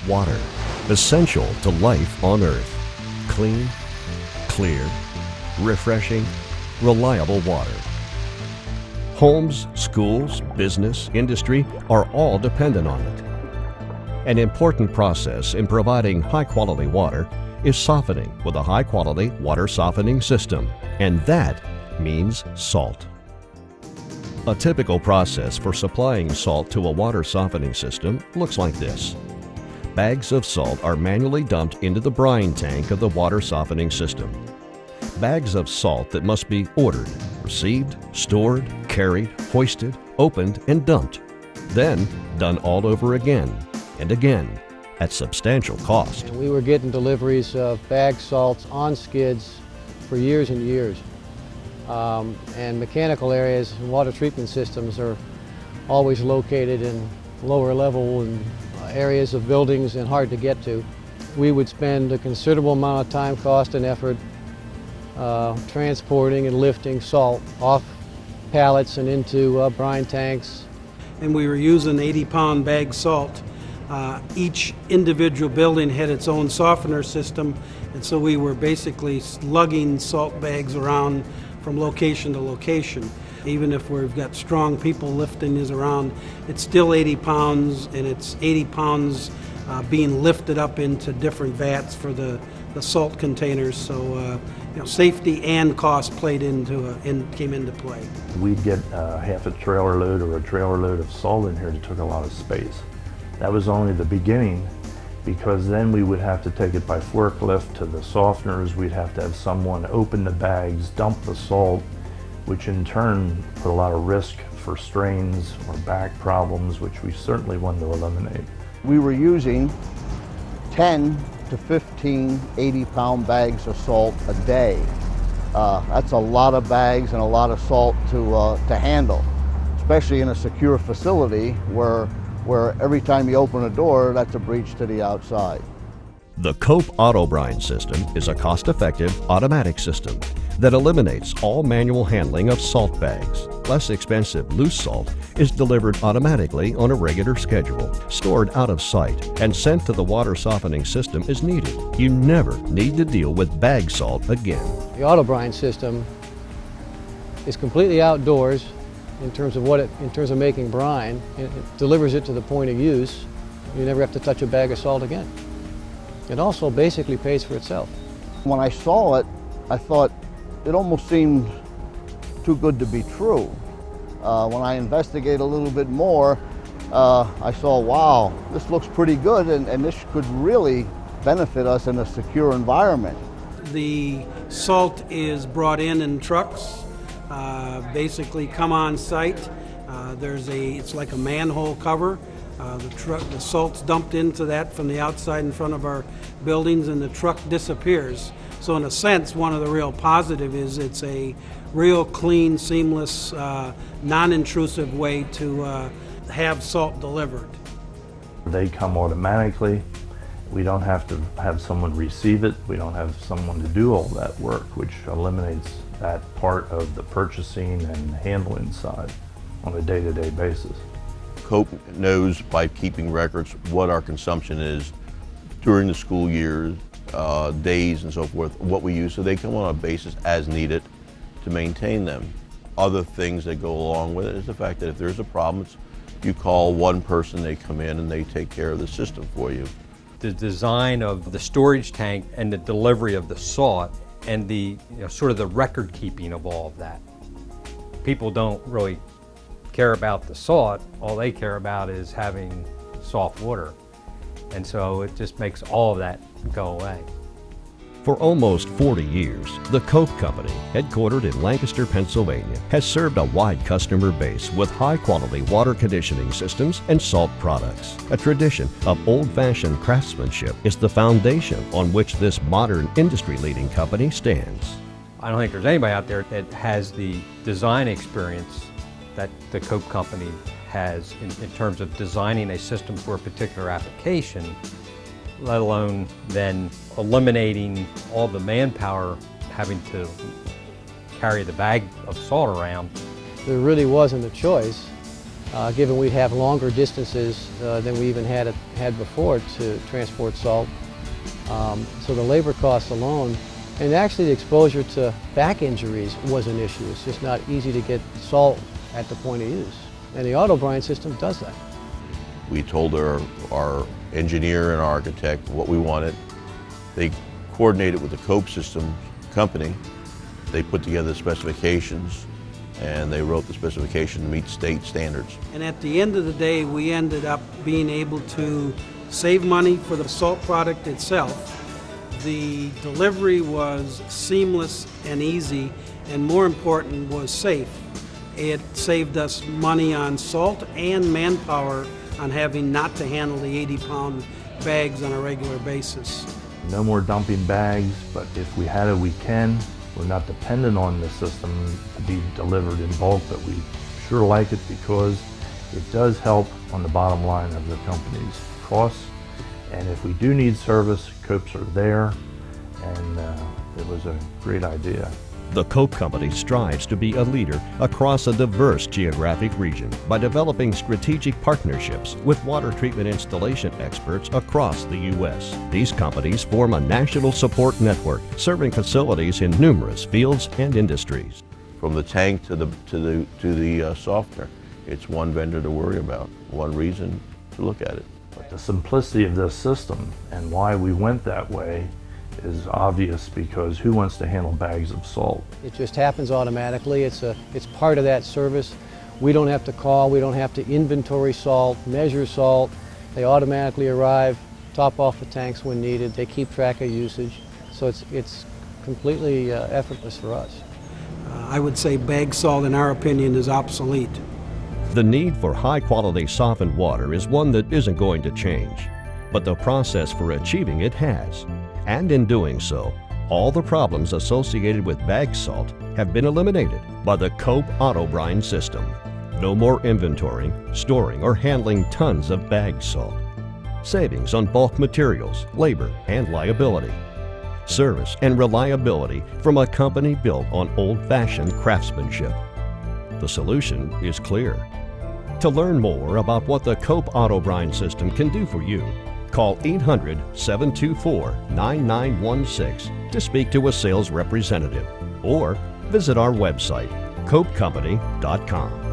water, essential to life on Earth. Clean, clear, refreshing, reliable water. Homes, schools, business, industry are all dependent on it. An important process in providing high-quality water is softening with a high-quality water softening system, and that means salt. A typical process for supplying salt to a water softening system looks like this. Bags of salt are manually dumped into the brine tank of the water softening system. Bags of salt that must be ordered, received, stored, carried, hoisted, opened, and dumped. Then done all over again and again at substantial cost. We were getting deliveries of bag salts on skids for years and years. And mechanical areas and water treatment systems are always located in lower level and areas of buildings and hard to get to. We would spend a considerable amount of time, cost, and effort transporting and lifting salt off pallets and into brine tanks. And we were using 80-pound bag salt. Each individual building had its own softener system, and so we were basically lugging salt bags around from location to location. Even if we've got strong people lifting these around, it's still 80 pounds, and it's 80 pounds being lifted up into different vats for the salt containers. So safety and cost came into play. We'd get half a trailer load or a trailer load of salt in here that took a lot of space. That was only the beginning, because then we would have to take it by forklift to the softeners. We'd have to have someone open the bags, dump the salt, which in turn put a lot of risk for strains or back problems, which we certainly wanted to eliminate. We were using 10 to 15 80-pound bags of salt a day. That's a lot of bags and a lot of salt to handle, especially in a secure facility where every time you open a door, that's a breach to the outside. The Cope AutoBrine system is a cost-effective automatic system that eliminates all manual handling of salt bags. Less expensive loose salt is delivered automatically on a regular schedule, stored out of sight, and sent to the water softening system as needed. You never need to deal with bag salt again. The AutoBrine system is completely outdoors in terms of making brine. It delivers it to the point of use. You never have to touch a bag of salt again. It also basically pays for itself. When I saw it, I thought it almost seemed too good to be true. When I investigated a little bit more, I saw, wow, this looks pretty good, and this could really benefit us in a secure environment. The salt is brought in trucks, basically come on site. It's like a manhole cover. The salt's dumped into that from the outside in front of our buildings, and the truck disappears. So in a sense, one of the real positive is it's a real clean, seamless, non-intrusive way to have salt delivered. They come automatically. We don't have to have someone receive it. We don't have someone to do all that work, which eliminates that part of the purchasing and handling side on a day-to-day basis. Cope knows by keeping records what our consumption is during the school year, days and so forth, what we use, so they come on a basis as needed to maintain them. Other things that go along with it is the fact that if there's a problem, you call one person, they come in and they take care of the system for you. The design of the storage tank and the delivery of the salt and the sort of the record keeping of all of that. People don't really care about the salt. All they care about is having soft water. And so it just makes all of that go away. For almost 40 years, the Cope Company, headquartered in Lancaster, Pennsylvania, has served a wide customer base with high-quality water conditioning systems and salt products. A tradition of old-fashioned craftsmanship is the foundation on which this modern industry-leading company stands. I don't think there's anybody out there that has the design experience that the Cope Company has in terms of designing a system for a particular application, let alone then eliminating all the manpower having to carry the bag of salt around. There really wasn't a choice. given we'd have longer distances than we even had before to transport salt. So the labor costs alone, and actually the exposure to back injuries was an issue. It's just not easy to get salt at the point of use. And the auto brine system does that. We told our engineer and architect what we wanted. They coordinated with the Cope System company. They put together the specifications, and they wrote the specification to meet state standards. And at the end of the day, we ended up being able to save money for the salt product itself. The delivery was seamless and easy, and more important, was safe. It saved us money on salt and manpower on having not to handle the 80-pound bags on a regular basis. No more dumping bags, but if we had it, we can. We're not dependent on the system to be delivered in bulk, but we sure like it because it does help on the bottom line of the company's costs. And if we do need service, Copes are there, and it was a great idea. The Cope Company strives to be a leader across a diverse geographic region by developing strategic partnerships with water treatment installation experts across the U.S. These companies form a national support network serving facilities in numerous fields and industries. From the tank to the softener, it's one vendor to worry about, one reason to look at it. But the simplicity of this system and why we went that way is obvious, because who wants to handle bags of salt? It just happens automatically. It's part of that service. We don't have to call, we don't have to inventory salt, measure salt. They automatically arrive, top off the tanks when needed. They keep track of usage. So it's completely effortless for us. I would say bag salt, in our opinion, is obsolete. The need for high-quality softened water is one that isn't going to change, but the process for achieving it has. And in doing so, all the problems associated with bag salt have been eliminated by the Cope Auto Brine system. No more inventorying, storing, or handling tons of bag salt. Savings on bulk materials, labor, and liability. Service and reliability from a company built on old-fashioned craftsmanship. The solution is clear. To learn more about what the Cope Auto Brine system can do for you, call 800-724-9916 to speak to a sales representative, or visit our website, copecompany.com.